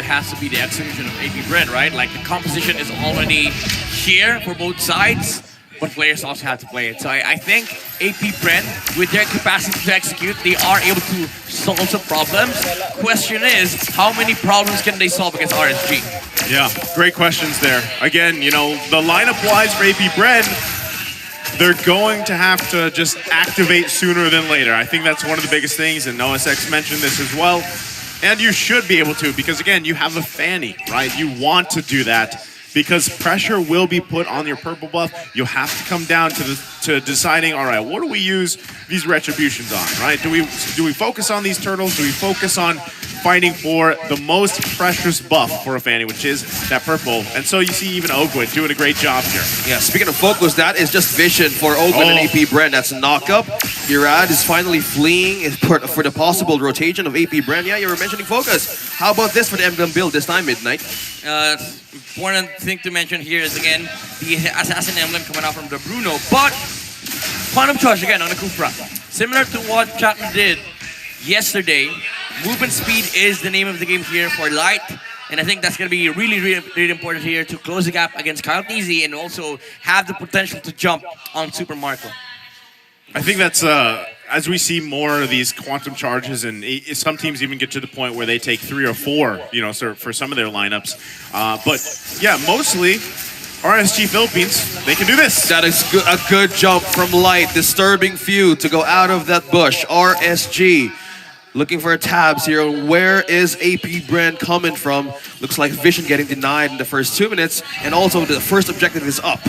has to be the execution of AP Bren, right? Like the composition is already here for both sides, but players also have to play it. So I think AP Bren, with their capacity to execute, they are able to solve some problems. Question is, how many problems can they solve against RSG? Yeah, great questions there. Again, you know, the lineup-wise for AP Bren, they're going to have to just activate sooner than later. I think that's one of the biggest things, and NoSX mentioned this as well. And you should be able to, because again, you have a Fanny, right? You want to do that because pressure will be put on your purple buff. You'll have to come down to deciding, all right, what do we use these retributions on, right? Do we focus on these turtles? Do we focus on fighting for the most precious buff for a Fanny, which is that purple? And so you see even Ogwin doing a great job here. Yeah, speaking of focus, that is just vision for Ogwin and AP Bren. That's a knock-up. Irad is finally fleeing for the possible rotation of AP Bren. Yeah, you were mentioning focus. How about this for the emblem build this time, Midnight? Important thing to mention here is, again, the Assassin emblem coming out from the Bruno, but Quantum Charge again on the Kufra. Similar to what Chapman did yesterday, movement speed is the name of the game here for Light, and I think that's going to be really important here to close the gap against Kyle Teasy and also have the potential to jump on Super Marco. I think that's, as we see more of these quantum charges, and some teams even get to the point where they take 3 or 4, you know, for some of their lineups. But yeah, mostly RSG Philippines, they can do this. That is a good jump from Light, disturbing Phew to go out of that bush. RSG looking for tabs here. Where is AP Bren coming from? Looks like Vision getting denied in the first 2 minutes, and also the first objective is up.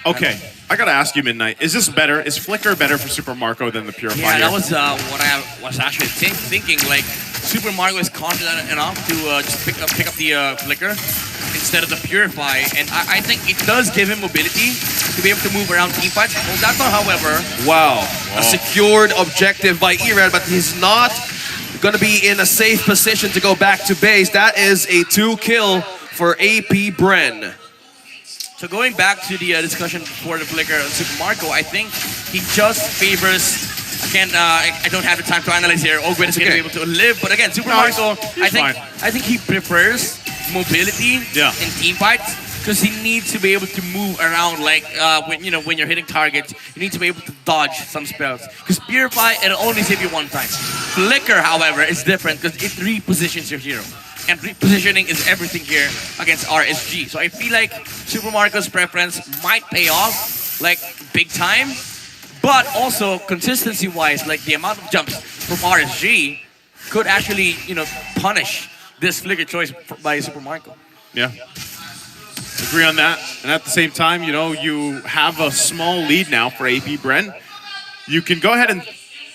Okay, I gotta ask you, Midnight, is this better? Is Flicker better for Super Marco than the Purifier? Yeah, that was what I was actually thinking. Like, Super Marco is confident enough to just pick up the Flicker instead of the Purify, and I think it does give him mobility to be able to move around team fights. Well, that's not, however, wow, a secured objective by Irad, but he's not going to be in a safe position to go back to base. That is a 2-kill for AP Bren. So going back to the discussion for the Flicker on Super Marco, I think he just favors, again, I don't have the time to analyze here. Ogwin is going to be able to live, but again, Super Marco, I think he prefers mobility in team fights because he needs to be able to move around. Like when you're hitting targets, you need to be able to dodge some spells. Because Purify, it'll only save you 1 time. Flicker, however, is different because it repositions your hero. And repositioning is everything here against RSG. So I feel like Super Marco's preference might pay off, like, big time. But also, consistency-wise, like, the amount of jumps from RSG could actually, punish this Flicker choice by Super Marco. Yeah. Agree on that. And at the same time, you have a small lead now for AP Bren. You can go ahead and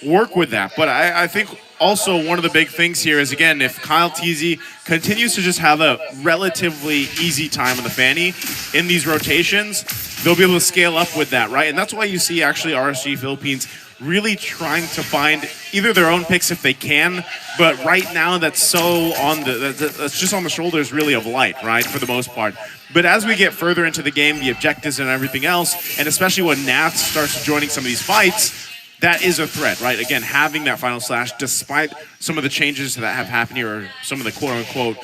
work with that. But I think also one of the big things here is, again, if Kyle Teasy continues to just have a relatively easy time on the Fanny in these rotations, they'll be able to scale up with that, right? And that's why you see actually RSG Philippines really trying to find either their own picks if they can, but right now that's so that's just on the shoulders really of Light, right, for the most part. But as we get further into the game, the objectives and everything else, and especially when Nath starts joining some of these fights, that is a threat, right? Again, having that final slash, despite some of the changes that have happened here, or some of the quote-unquote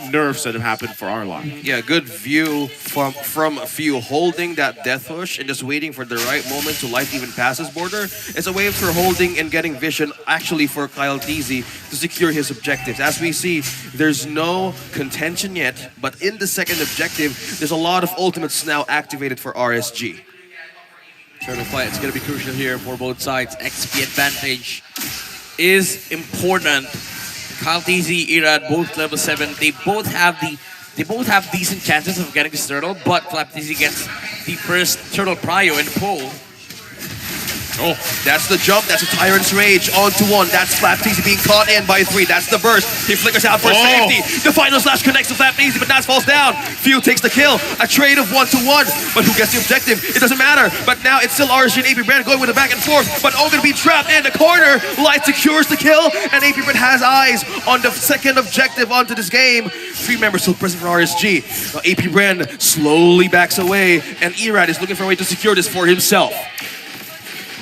nerfs that have happened for our line. Yeah, good view from Phew, holding that death push and just waiting for the right moment to light even past his border. It's a way for holding and getting vision actually for Kyle Teasy to secure his objectives. As we see, there's no contention yet, but in the second objective, there's a lot of ultimates now activated for RSG. Turtle fight, it's going to be crucial here for both sides. XP advantage is important. Kyle Teasy, Irad, both level 7. They both have decent chances of getting this turtle, but Flap Teasy gets the first turtle prio in the poll. Oh, that's the jump. That's a Tyrant's Rage onto 1. That's Flap Teasy being caught in by 3. That's the burst. He flickers out for safety. The final slash connects to Flap Teasy, but Nats falls down. Phew takes the kill. A trade of 1-to-1. But who gets the objective? It doesn't matter. But now it's still RSG and AP Bren going with a back and forth. But Ogre be trapped in the corner. Light secures the kill, and AP Bren has eyes on the second objective onto this game. 3 members still present for RSG. Now AP Bren slowly backs away, and Irad is looking for a way to secure this for himself.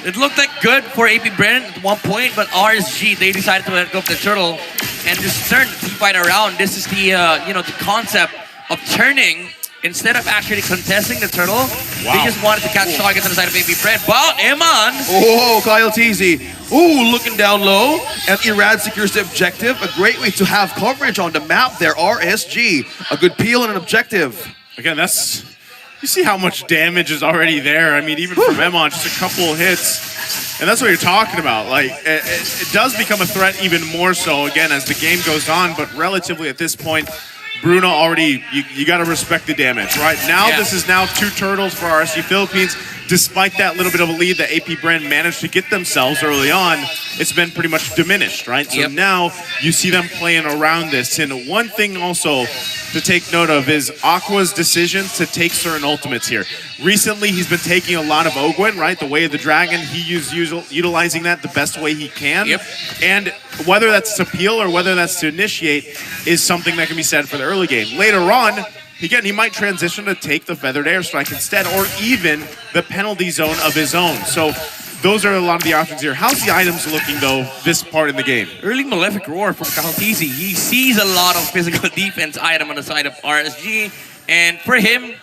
It looked like good for AP Bren at one point, but RSG, they decided to let go of the turtle and just turn the team fight around. This is the the concept of turning instead of actually contesting the turtle. They just wanted to catch targets on the side of AP Bren. But Eman, Oh, Kyle Teasy. Ooh, looking down low. And Irad secures the objective. A great way to have coverage on the map there. RSG. A good peel and an objective. Again, you see how much damage is already there. I mean, even from Emon, just a couple of hits. And that's what you're talking about. Like, it does become a threat even more so, again, as the game goes on. But relatively at this point, Bruno already, you got to respect the damage, right? Now, This is now 2 turtles for RSG Philippines. Despite that little bit of a lead that AP Bren managed to get themselves early on, it's been pretty much diminished, right? So now you see them playing around this. And one thing also to take note of is Aqua's decisions to take certain ultimates here. Recently, he's been taking a lot of Ogwen, right? The Way of the Dragon, utilizing that the best way he can. And whether that's to peel or whether that's to initiate is something that can be said for the early game. Later on, again, he might transition to take the Feathered Airstrike instead, or even the penalty zone of his own. So those are a lot of the options here. How's the items looking, though, this part in the game? early Malefic Roar from Kaltizi. He sees a lot of physical defense item on the side of RSG. And for him,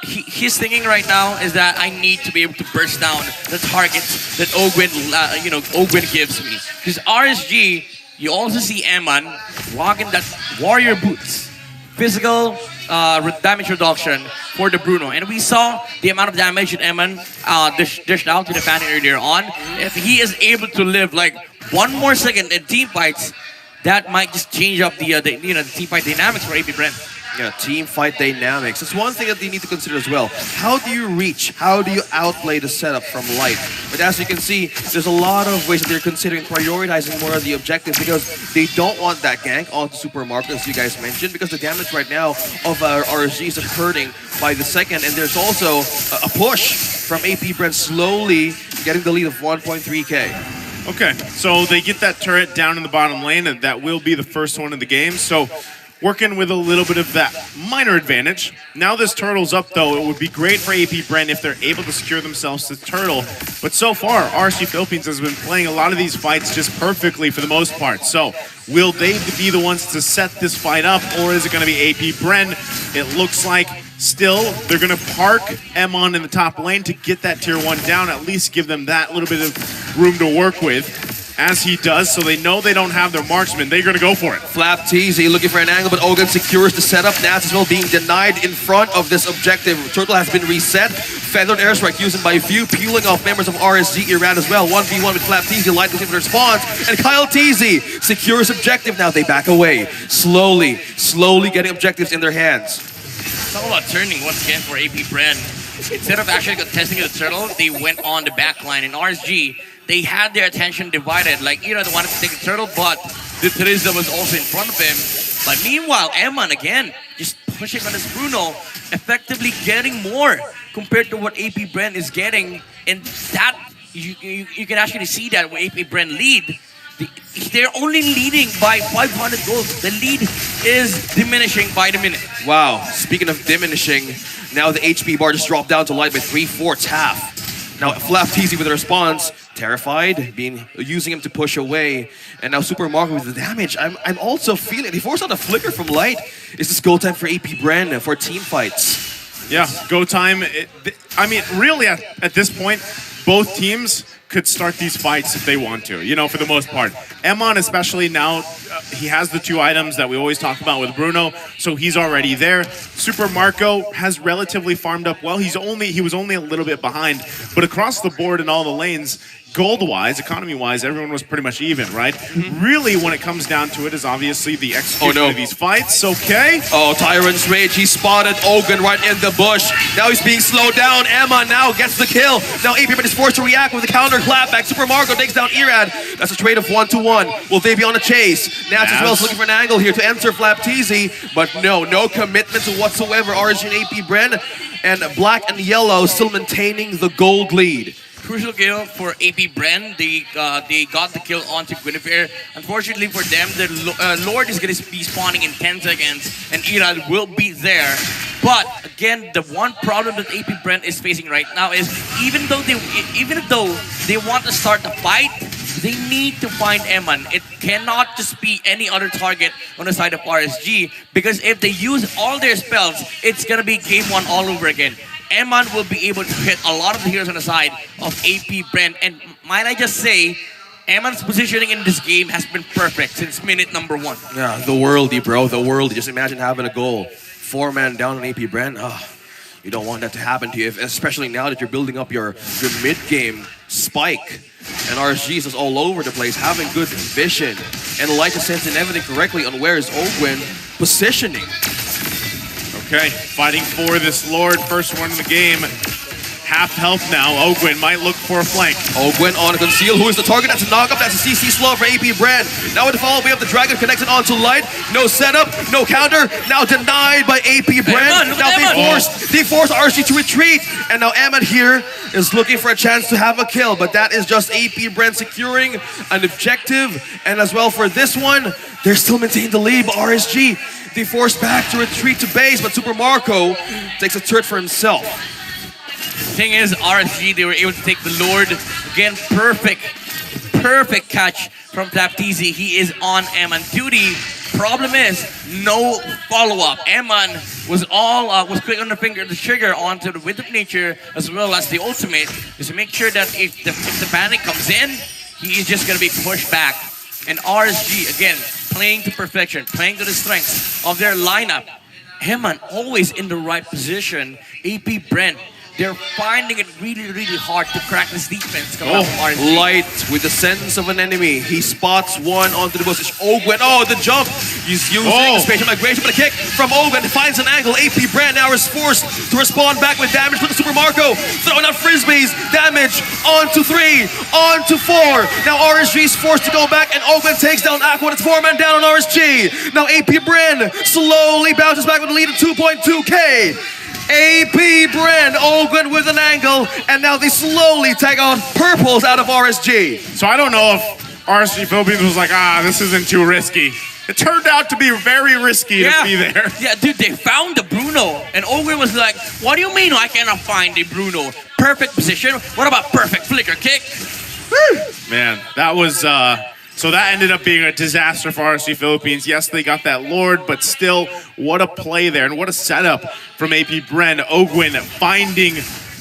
his thinking right now is that I need to be able to burst down the targets that Ogwen gives me. Because RSG, you also see Eman rocking that Warrior Boots. Physical damage reduction for the Bruno. And we saw the amount of damage that Eman dished out to the fan earlier on. If he is able to live like 1 more second in team fights, that might just change up the team fight dynamics for AP Bren. Yeah, team fight dynamics. It's one thing that they need to consider as well. How do you reach? How do you outplay the setup from Light? But as you can see, there's a lot of ways that they're considering prioritizing more of the objectives because they don't want that gank onto Supermarket, as you guys mentioned, because the damage right now of RSG is hurting by the second. And there's also a push from AP Bren slowly getting the lead of 1.3K. Okay, so they get that turret down in the bottom lane, and that will be the first one in the game. So working with a little bit of that minor advantage. Now this turtle's up, though. It would be great for AP Bren if they're able to secure themselves the turtle. But so far, RSG Philippines has been playing a lot of these fights just perfectly for the most part. So will they be the ones to set this fight up, or is it going to be AP Bren? It looks like still they're going to park Emon in the top lane to get that tier 1 down, at least give them that little bit of room to work with. As he does, so they know they don't have their marksman. They're going to go for it. Flap Teasy looking for an angle, but Ogun secures the setup. Nats as well being denied in front of this objective. Turtle has been reset. Feathered Airstrike used by Phew, peeling off members of RSG Iran as well. 1v1 with Flap Teasy, Light looking for response. And Kyle Teasy secures objective. Now they back away. Slowly getting objectives in their hands. It's all about turning once again for AP Bren. Instead of actually contesting the turtle, they went on the back line. In RSG, they had their attention divided. Like, they wanted to take the turtle, but the Teresa was also in front of him. But meanwhile, Eman, again, just pushing on his Bruno, effectively getting more compared to what AP Bren is getting. And that, you can actually see that when AP Bren lead, they're only leading by 500 goals. The lead is diminishing by the minute. Wow, speaking of diminishing, now the HP bar just dropped down to Light by 3/4 half. Now Flap Teasy with a response, terrified, using him to push away, and now Supermarket with the damage. I'm also feeling he forced out a flicker from Light. Is this go time for AP Bren for team fights? Yeah, go time. I mean, really, at this point, both teams could start these fights if they want to, for the most part. Emon especially now, he has the 2 items that we always talk about with Bruno, so he's already there. Super Marco has relatively farmed up well. He was only a little bit behind, but across the board in all the lanes, gold-wise, economy-wise, everyone was pretty much even, right? Really, when it comes down to it, is obviously the execution of these fights, okay? Oh, Tyrant's Rage, he spotted Ogun right in the bush. Now he's being slowed down. Emma now gets the kill. Now AP Bren is forced to react with a counter clapback. Super Marco takes down Irad. That's a trade of 1-1. Will they be on a chase? Nats as well is looking for an angle here to enter Flap Teasy, but no commitment whatsoever. Origin AP Bren and black and yellow still maintaining the gold lead. Crucial kill for AP Bren. They got the kill onto Guinevere. Unfortunately for them, the Lord is going to be spawning in 10 seconds, and Irad will be there. But again, the one problem that AP Bren is facing right now is even though they want to start the fight, they need to find Eman. It cannot just be any other target on the side of RSG, because if they use all their spells, it's gonna be game one all over again. Eman will be able to hit a lot of the heroes on the side of AP Bren, and might I just say, Eman's positioning in this game has been perfect since minute number 1. Yeah, the worldie, bro, the worldie. Just imagine having a goal. 4-man down on AP Bren. You don't want that to happen to you, especially now that you're building up your mid-game spike. And RSG is all over the place, having good vision. And Light is sensing everything correctly on where is Ogwin positioning. Okay, fighting for this Lord. First one in the game. Half health now. Ogwin might look for a flank. Ogwin on a conceal. Who is the target? That's a knockup. That's a CC slow for AP Bren. Now with the follow, we have the Dragon connected onto Light. No setup, no counter. Now denied by AP Bren. Now they force RSG to retreat. And now Ahmed here is looking for a chance to have a kill. But that is just AP Bren securing an objective. And as well for this one, they're still maintaining the lead. But RSG, they force back to retreat to base. But Super Marco takes a turret for himself. Thing is, RSG, they were able to take the Lord. Again, perfect catch from Flapteezy. He is on Eman duty. Problem is, no follow-up. Eman was quick on the trigger onto the Wind of Nature as well as the ultimate, just to make sure that if the panic comes in, he is just going to be pushed back. And RSG, again, playing to perfection, playing to the strengths of their lineup. Eman always in the right position. AP Bren, they're finding it really, really hard to crack this defense. Light with the sense of an enemy. He spots one onto the bush. Ogwin, the jump. He's using the spatial migration, but a kick from Ogwin finds an angle. AP Bren now is forced to respond back with damage with the Super Marco. Throwing out frisbees. Damage onto 3, onto 4. Now RSG is forced to go back, and Ogwin takes down Aqua. It's 4-man down on RSG. Now AP Bren slowly bounces back with a lead of 2.2K. AP Bren, Ogwin with an angle, and now they slowly take out purples out of RSG. So I don't know if RSG Philippines was like, this isn't too risky. It turned out to be very risky to be there. Yeah, dude, they found the Bruno, and Ogwin was like, what do you mean I cannot find the Bruno? Perfect position. What about perfect flicker kick? Man, that was... So that ended up being a disaster for RSG Philippines. Yes, they got that Lord, but still, what a play there and what a setup from AP Bren. Ogwin finding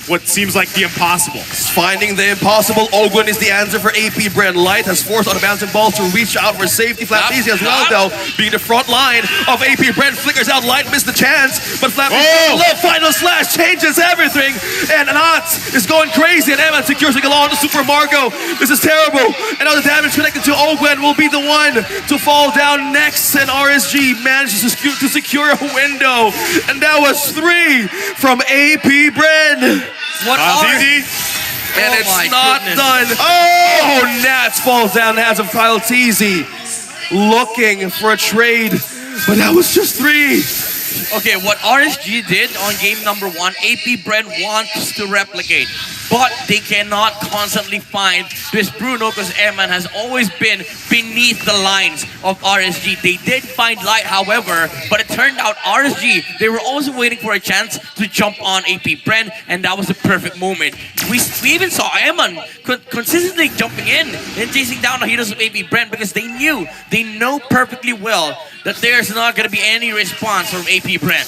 what seems like the impossible. Finding the impossible. Ogwin is the answer for AP Bren. Light has forced on a bouncing ball to reach out for safety. Flapteezy as well, though, being the front line of AP Bren. Flickers out. Light missed the chance, but Flapteezy, final slash changes everything. And Nats is going crazy, and Eman secures a along to Super Marco. This is terrible. And now the damage connected to Ogwin will be the one to fall down next, and RSG manages to secure a window. And that was 3 from AP Bren. What easy? And it's not done. Oh, Nats falls down in the hands of Kyle Teasy. Looking for a trade, but that was just 3. Okay, what RSG did on game number 1, AP Bren wants to replicate. But they cannot constantly find this Bruno because Eman has always been beneath the lines of RSG. They did find Light, however, but it turned out RSG, they were also waiting for a chance to jump on AP Bren, and that was the perfect moment. We even saw Eman consistently jumping in and chasing down the heroes of AP Bren because they know perfectly well that there's not going to be any response from AP Bren.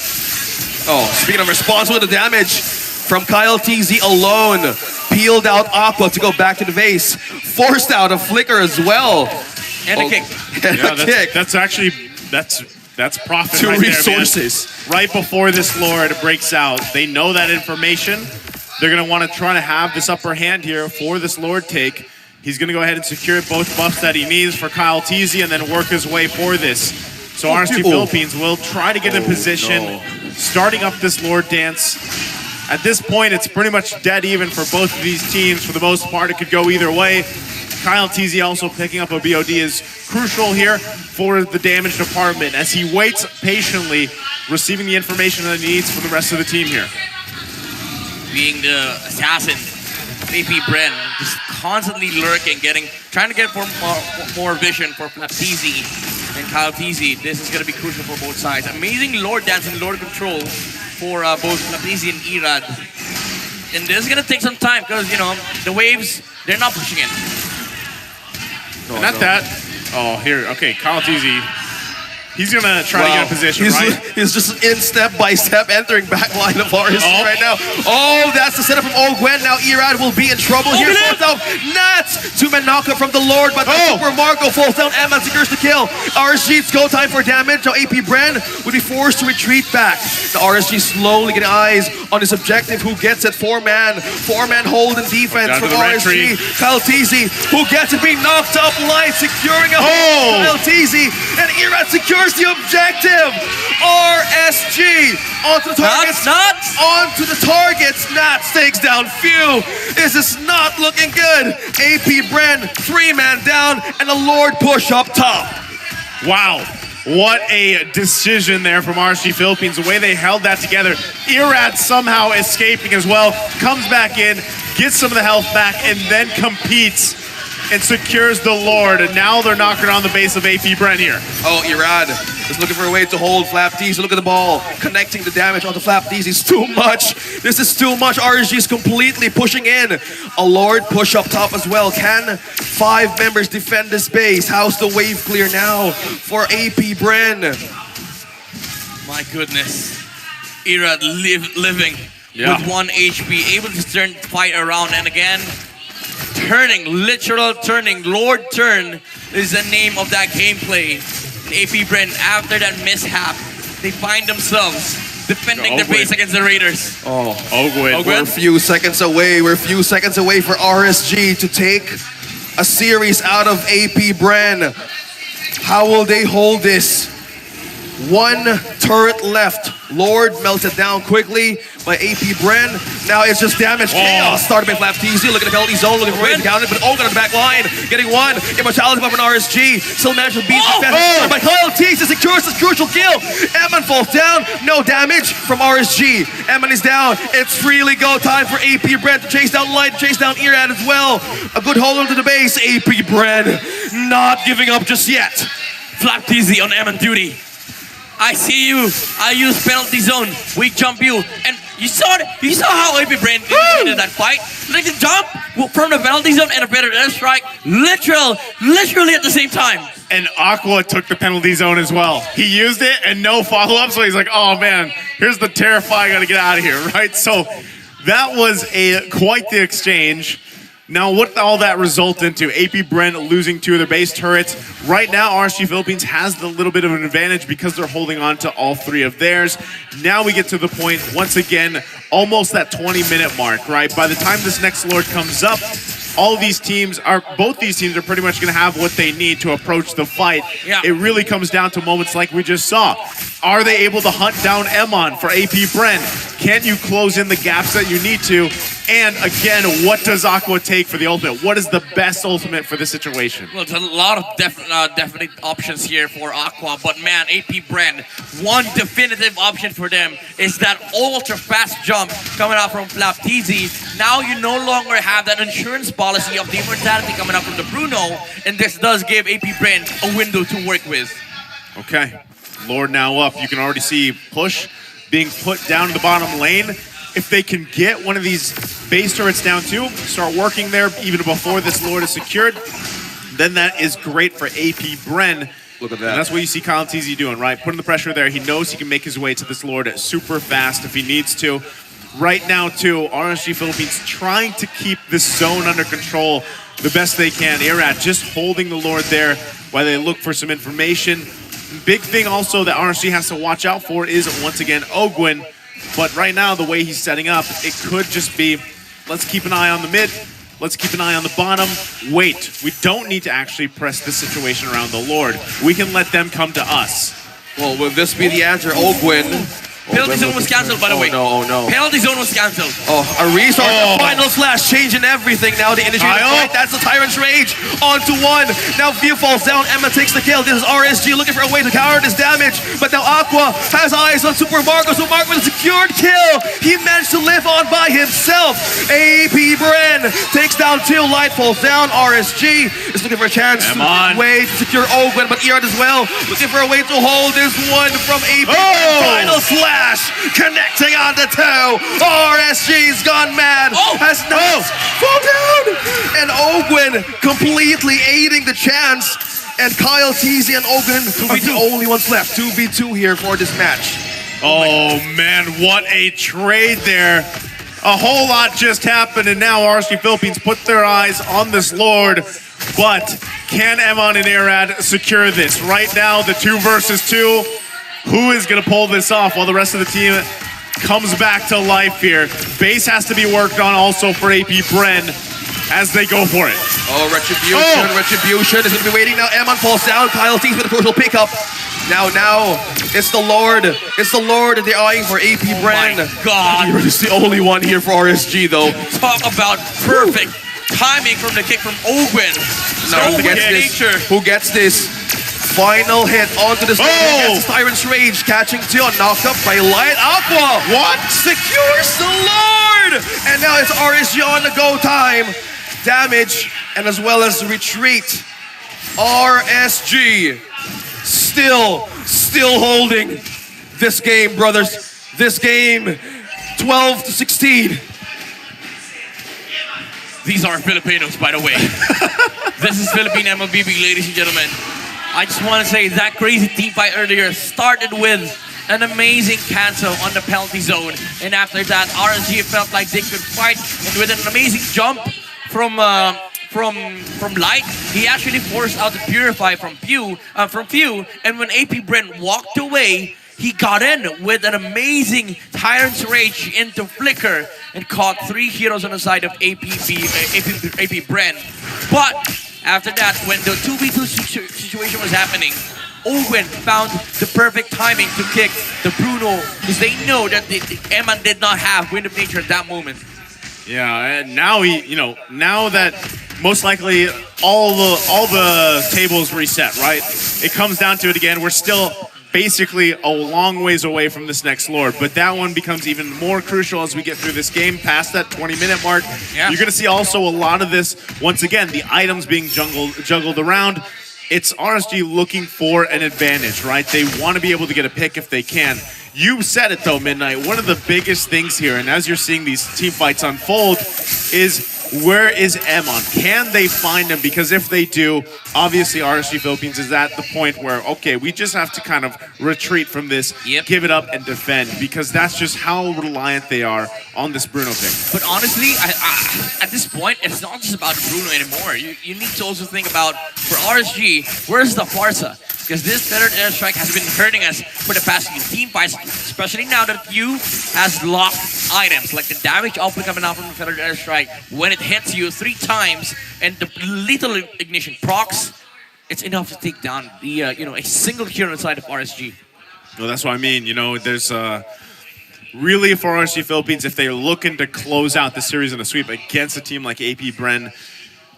Speaking of response with the damage from Kyle TZ alone, peeled out Aqua to go back to the base, forced out a flicker as well. And a kick. And a kick. That's actually, that's profit 2 right resources. There, man. Right before this Lord breaks out, they know that information. They're going to want to try to have this upper hand here for this Lord take. He's going to go ahead and secure both buffs that he needs for Kyle TZ and then work his way for this. So RSG Philippines will try to get in position, starting up this Lord dance. At this point, it's pretty much dead even for both of these teams. For the most part, it could go either way. Kyle TZ also picking up a BOD is crucial here for the damage department as he waits patiently, receiving the information that he needs for the rest of the team here. Being the assassin, AP Bren, just constantly lurking, trying to get more vision for Flapteezy and Kyle TZ. This is going to be crucial for both sides. Amazing Lord dance and Lord control for both Lapisi and Irad. And this is gonna take some time because you know the waves, they're not pushing in. And at that, oh here, okay, Kyle Teasy. He's gonna try to get a position, right? He's just in step by step entering back line of RSG right now. Oh, that's the setup from Ogwen. Now Irad will be in trouble here. Falls down. Nats! Two-man knockup from the Lord, but Super Marco falls down. Emma secures the kill. RSG, it's go time for damage. Now AP Bren will be forced to retreat back. The RSG slowly getting eyes on his objective. Who gets it? Four-man hold in defense from RSG. Kyle Teasy, who gets it, being knocked up light, securing a hold. Kyle Teasy, and Irad secures the objective. RSG onto the targets. Onto the targets. Nats takes down Phew. This is not looking good. AP Bren, three-man down, and the Lord push up top. Wow. What a decision there from RSG Philippines. The way they held that together. Irad somehow escaping as well. Comes back in, gets some of the health back, and then competes and secures the Lord, and now they're knocking on the base of AP Bren here. Oh, Irad is looking for a way to hold Flap D's. Look at the ball, connecting the damage onto Flap D's. It's too much. This is too much. RSG is completely pushing in. A Lord push up top as well. Can 5 members defend this base? How's the wave clear now for AP Bren? My goodness. Irad living with 1 HP, able to turn the fight around, and again, literal turning, Lord turn is the name of that gameplay. And AP Bren, after that mishap, they find themselves defending their base against the Raiders. Oh, Ogwen. we're a few seconds away. We're a few seconds away for RSG to take a series out of AP Bren. How will they hold this? 1 turret left. Lord melted down quickly by AP Bren. Now it's just damage. Chaos started by Flap TZ. Look at the penalty zone, looking for a way to counter it, but Ogun on the back line, getting 1. Immortality up in RSG. Still managed to beat defense. But Kyle TZ secures this crucial kill. Eman falls down. No damage from RSG. Eman is down. It's freely go time for AP Bren to chase down Light, chase down Irad as well. A good hold onto the base. AP Bren not giving up just yet. Flap TZ on Eman duty. I see you. I use penalty zone. We jump you, and you saw how AP Bren did that fight. Like the jump from the penalty zone and a better airstrike, literally at the same time. And Aqua took the penalty zone as well. He used it and no follow-up, so he's like, oh man, here's the terrifying, gotta get out of here, right? So that was quite the exchange. Now, what all that result into? AP Bren losing 2 of their base turrets. Right now, RSG Philippines has the little bit of an advantage because they're holding on to all 3 of theirs. Now we get to the point, once again, almost that 20-minute mark, right? By the time this next Lord comes up, both these teams are pretty much going to have what they need to approach the fight. Yeah. It really comes down to moments like we just saw. Are they able to hunt down Emon for AP Bren? Can you close in the gaps that you need to? And again, what does Aqua take for the ultimate? What is the best ultimate for this situation? Well, there's a lot of definite options here for Aqua, but man, AP Bren, one definitive option for them is that ultra fast jump coming out from Flap TZ. Now you no longer have that insurance policy of the immortality coming out from the Bruno, and this does give AP Bren a window to work with. Okay, Lord now up. You can already see push being put down to the bottom lane. If they can get one of these base turrets down too, start working there even before this Lord is secured, then that is great for AP Bren. Look at that. And that's what you see Kyle TZ doing, right? Putting the pressure there. He knows he can make his way to this Lord super fast if he needs to. Right now too, RSG Philippines trying to keep this zone under control the best they can. Irad just holding the Lord there while they look for some information. Big thing also that RSG has to watch out for is, once again, Ogwen. But right now, the way he's setting up, it could just be, let's keep an eye on the mid, let's keep an eye on the bottom. Wait, we don't need to actually press this situation around the Lord. We can let them come to us. Well, will this be the answer? Ogwen. Penalty zone was cancelled, by the way. Oh no. Penalty zone was cancelled. Oh, a resource. The final slash changing everything now. The initiative fight. That's the Tyrant's Rage. On to 1. Now Phew falls down. Emma takes the kill. This is RSG looking for a way to counter this damage. But now Aqua has eyes on Super Marco. So Marco with a secured kill. He managed to live on by himself. AP Bren takes down 2. Light falls down. RSG is looking for a chance to secure Ogwen, but Irad as well. Looking for a way to hold this one from AP. Final slash connecting on the toe. RSG's gone mad. Has not fall down. And Ogwin completely aiding the chance. And Kyle, TZ, and Ogwin are the only ones left. 2v2 here for this match. Oh man, what a trade there. A whole lot just happened, and now RSG Philippines put their eyes on this Lord. But can Emon and Arad secure this? Right now, the 2 versus 2. Who is going to pull this off while the rest of the team comes back to life here? Base has to be worked on also for AP Bren as they go for it. Oh, Retribution, Retribution is going to be waiting now. Emon falls down. Kyle sees with a crucial pickup. Now, it's the Lord. It's the Lord they're eyeing for AP Bren. My God. You're just the only one here for RSG, though. Talk about perfect timing from the kick from Ogwin. Now, who gets this? Final hit onto this. Tyrant's Rage catching Tion, knocked up by Light Aqua. What? Secures the Lord! And now it's RSG on the go time. Damage and as well as retreat. RSG still holding this game, brothers. This game, 12-16. These are Filipinos, by the way. This is Philippine MLBB, ladies and gentlemen. I just want to say that crazy team fight earlier started with an amazing cancel on the penalty zone. And after that, RSG felt like they could fight. And with an amazing jump from Light, he actually forced out the Purify from Phew. And when AP Bren walked away, he got in with an amazing Tyrant's Rage into Flicker and caught 3 heroes on the side of AP Bren. But after that, when the 2v2 situation was happening, Ogwin found the perfect timing to kick the Bruno because they know that Eman did not have Wind of Nature at that moment. Yeah, and now now that most likely all the tables reset, right? It comes down to it again. We're still basically a long ways away from this next Lord, but that one becomes even more crucial as we get through this game past that 20-minute mark. Yeah. You're going to see also a lot of this, once again, the items being juggled around. It's RSG looking for an advantage, right? They want to be able to get a pick if they can. You said it though, Midnight. One of the biggest things here, and as you're seeing these team fights unfold, is where is Emon? Can they find him? Because if they do, obviously RSG Philippines is at the point where, okay, we just have to kind of retreat from this, give it up and defend, because that's just how reliant they are on this Bruno pick. But honestly, at this point, it's not just about Bruno anymore. You need to also think about, for RSG, where's the Farsa? Because this feathered airstrike has been hurting us for the past few team fights, especially now that Phew has locked items, like the damage output coming out from the feathered airstrike. When it hits you 3 times and the lethal ignition procs, it's enough to take down the a single hero inside of RSG. Well, that's what I mean. There's really for RSG Philippines, if they're looking to close out the series in a sweep against a team like AP Bren,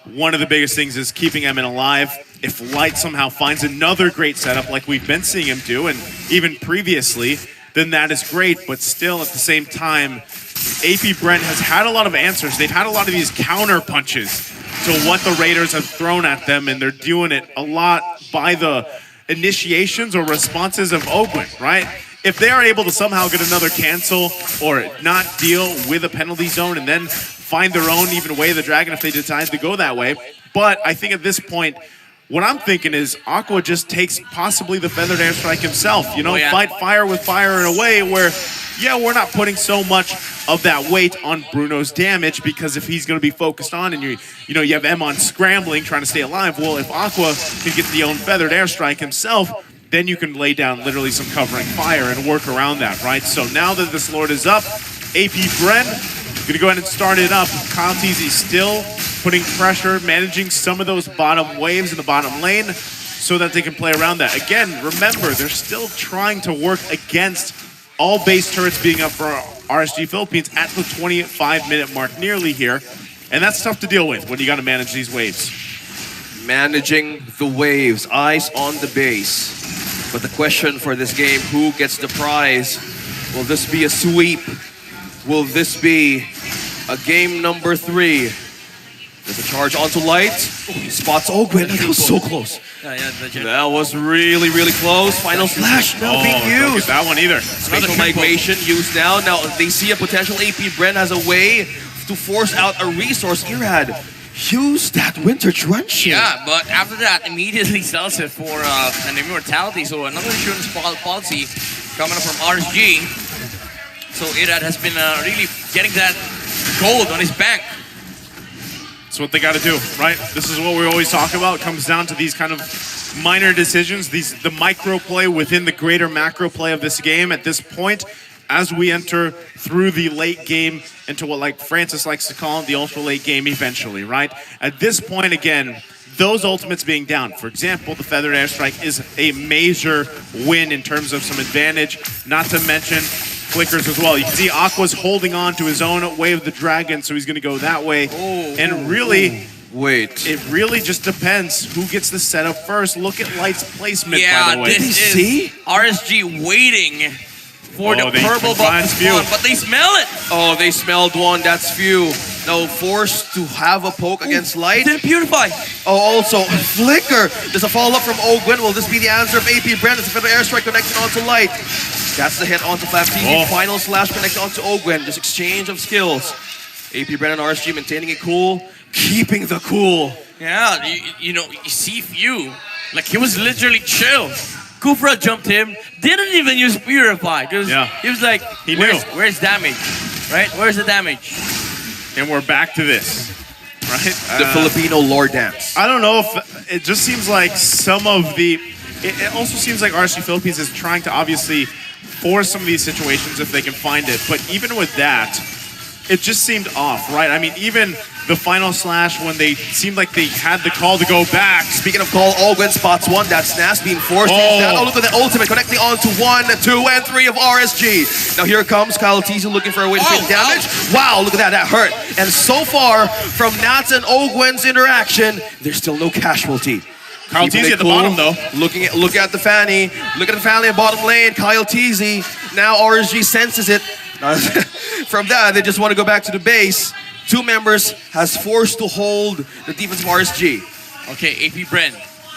one of the biggest things is keeping Emin alive. If Light somehow finds another great setup like we've been seeing him do, and even previously, then that is great. But still, at the same time, AP Bren has had a lot of answers. They've had a lot of these counter punches to what the Raiders have thrown at them, and they're doing it a lot by the initiations or responses of Ogwin, right? If they are able to somehow get another cancel or not deal with a penalty zone and then find their own even way of the Dragon if they decide to go that way. But I think at this point, what I'm thinking is Aqua just takes possibly the feathered airstrike himself. Fight fire with fire in a way where, yeah, we're not putting so much of that weight on Bruno's damage, because if he's going to be focused on and you have Emon scrambling trying to stay alive, well, if Aqua can get the own feathered airstrike himself, then you can lay down literally some covering fire and work around that, right? So now that this Lord is up, AP Bren gonna go ahead and start it up. Kyle TZ still putting pressure, managing some of those bottom waves in the bottom lane so that they can play around that. Again, remember, they're still trying to work against all base turrets being up for RSG Philippines at the 25-minute mark nearly here. And that's tough to deal with when you gotta manage these waves. Managing the waves, eyes on the base. But the question for this game, who gets the prize? Will this be a sweep? Will this be a game number 3? There's a charge onto Light. He spots Ogwin. That was so close. the gen. That was really, really close. Final slash now being don't used. get that one either. Spatial migration used now. Now they see a potential AP Bren has a way to force out a resource. Irad, use that winter truncheon. Yeah, but after that, immediately sells it for an immortality. So another insurance policy coming up from RSG. So Irad has been really getting that gold on his bank. That's what they got to do, right? This is what we always talk about. It comes down to these kind of minor decisions, the micro play within the greater macro play of this game. At this point, as we enter through the late game into what, like Francis likes to call it, the ultra late game eventually, right? At this point, again, those ultimates being down. For example, the Feathered Airstrike is a major win in terms of some advantage, not to mention flickers as well. You can see Aqua's holding on to his own Way of the Dragon, so he's going to go that way. And really, wait, it really just depends who gets the setup first. Look at Light's placement, Yeah, by the way. this is RSG waiting for the they purple can find buff to Phew. spawn, but they smell it. Oh, they smelled one. That's Phew. Now forced to have a poke against Light. Didn't purify. Oh, also Flicker. There's a follow-up from Ogwin. Will this be the answer of AP Bren? It's a Feather Airstrike connecting onto Light. That's the hit onto Flaptini. Final slash connecting onto Ogwin. Just exchange of skills. AP Bren and RSG maintaining it cool, keeping the cool. Yeah, you know, you see Phew, like he was literally chill. Kufra jumped him, didn't even use Purify, because he was like, He knew. Where's damage, right? Where's the damage? And we're back to this, right? The Filipino lore dance. I don't know if it just seems like some of the. It also seems like RSG Philippines is trying to obviously force some of these situations if they can find it. But even with that, it just seemed off, right? I mean, even the final slash when they seemed like they had the call to go back. Speaking of call, Ogwin spots one. That's Nas being forced. Oh, look at the ultimate connecting on to 1, 2, and 3 of RSG. Now here comes Kyle Teasy looking for a way to take damage. Wow, look at that. That hurt. And so far, from Nats and Ogwin's interaction, there's still no casualty. Kyle Teasy at the bottom, though. Look at the Fanny. Look at the Fanny in bottom lane. Kyle Teasy. Now RSG senses it. From that, they just want to go back to the base. Two members has forced to hold the defense of RSG. Okay, AP Bren,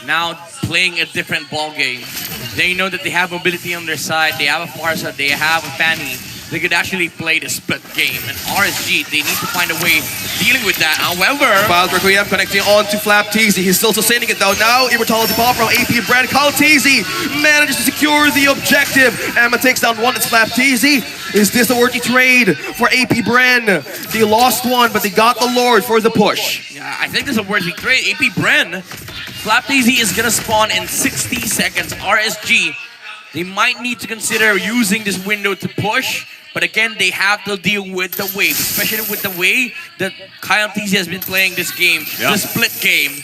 now playing a different ball game. They know that they have mobility on their side. They have a Farsa. They have a Fanny. They could actually play the split game. And RSG, they need to find a way dealing with that. However, Wild Requiem connecting on to Flaptini. He's still sustaining it though. Now, Immortality Pop from AP Bren. Kalteezy manages to secure the objective. Emma takes down one. It's Flaptini. Is this a worthy trade for AP Bren? They lost one, but they got the Lord for the push. yeah, I think this is a worthy trade. AP Bren, Flaptini is going to spawn in 60 seconds. RSG, they might need to consider using this window to push. But again, they have to deal with the wave, especially with the way that Kyle Teasy has been playing this game, the split game.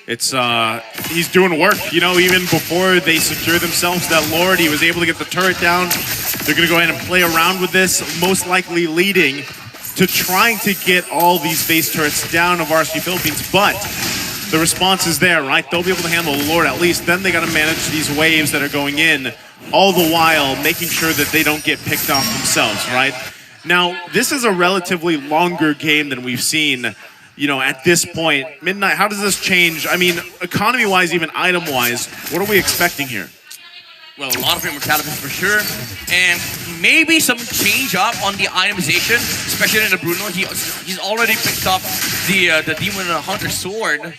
It's he's doing work. You know, even before they secure themselves that Lord, he was able to get the turret down. They're gonna go ahead and play around with this, most likely leading to trying to get all these base turrets down of RSG Philippines. But the response is there, right? They'll be able to handle the Lord at least. Then they gotta manage these waves that are going in, all the while making sure that they don't get picked off themselves, right? Now, this is a relatively longer game than we've seen, you know, at this point. Midnight, how does this change? I mean, economy-wise, even item-wise, what are we expecting here? Well, a lot of immortalities for sure, and maybe some change up on the itemization, especially in the Bruno. He's already picked up the Demon Hunter Sword,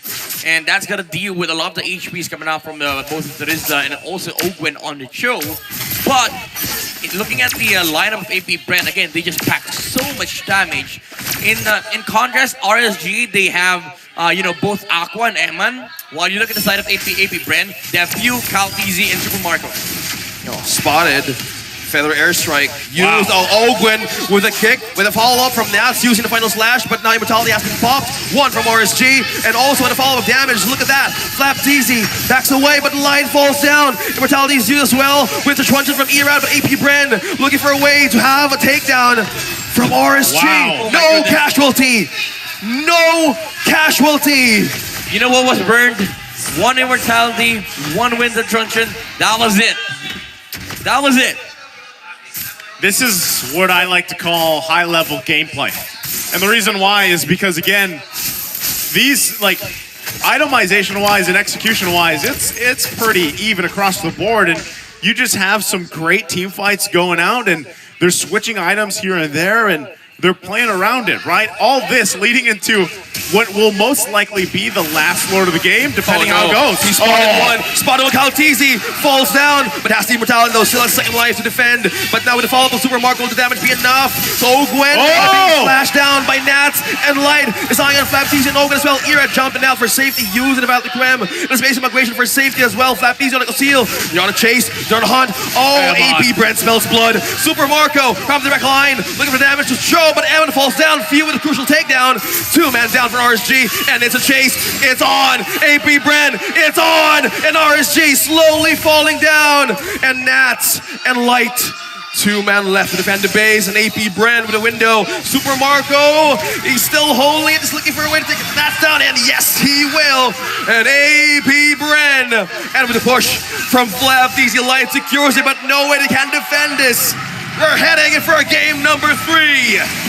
and that's gonna deal with a lot of the HPs coming out from both Teresa and also Ogwin on the show. But looking at the lineup of AP Bren, again, they just pack so much damage. In contrast, RSG, they have you know, both Aqua and Eman. While you look at the side of AP Bren, they have Phew, Kalteezy, and Super Marco. Spotted. Feather Airstrike used. Oh, Ogwin with a kick, with a follow-up from Nats using the final slash, but now Immortality has been popped. One from RSG, and also with a follow-up damage. Look at that. Flaptini backs away, but the line falls down. Immortality is used as well with the truncheon from Erad, but AP Bren looking for a way to have a takedown from RSG. Wow. No casualty. No casualty. You know what was burned? One immortality, one win the truncheon. That was it. That was it. This is what I like to call high-level gameplay. And the reason why is because, again, these, like, itemization-wise and execution-wise, it's pretty even across the board, and you just have some great team fights going out, and they're switching items here and there, and they're playing around it, right? All this leading into what will most likely be the last Lord of the game, depending how it goes. He spotted one. Spotted with Caltizi. Falls down, but has the immortality though. Still has second life to defend. But now with the follow-up of Super Marco, will the damage be enough? So Gwen being flashed down by Nats and Light is eyeing on Flaptizi and Ogun as well. Ira jumping out for safety, using the Battle Creme. There's basic migration for safety as well. Flaptizi on a seal. You're on a chase. You're on a hunt. Oh, AP Brent smells blood. Super Marco from the direct line, looking for damage to show, but Evan falls down. Phew with a crucial takedown. 2-man down for RSG, and it's a chase. It's on. AP Bren, it's on. And RSG slowly falling down. And Nats and Light. 2-man left to defend the base, and AP Bren with a window. Super Marco, he's still holding it, just looking for a way to take Nats down, and yes, he will. And AP Bren, and with a push from Flaptizi, Light secures it, but no way they can defend this. We're heading in for a game number 3.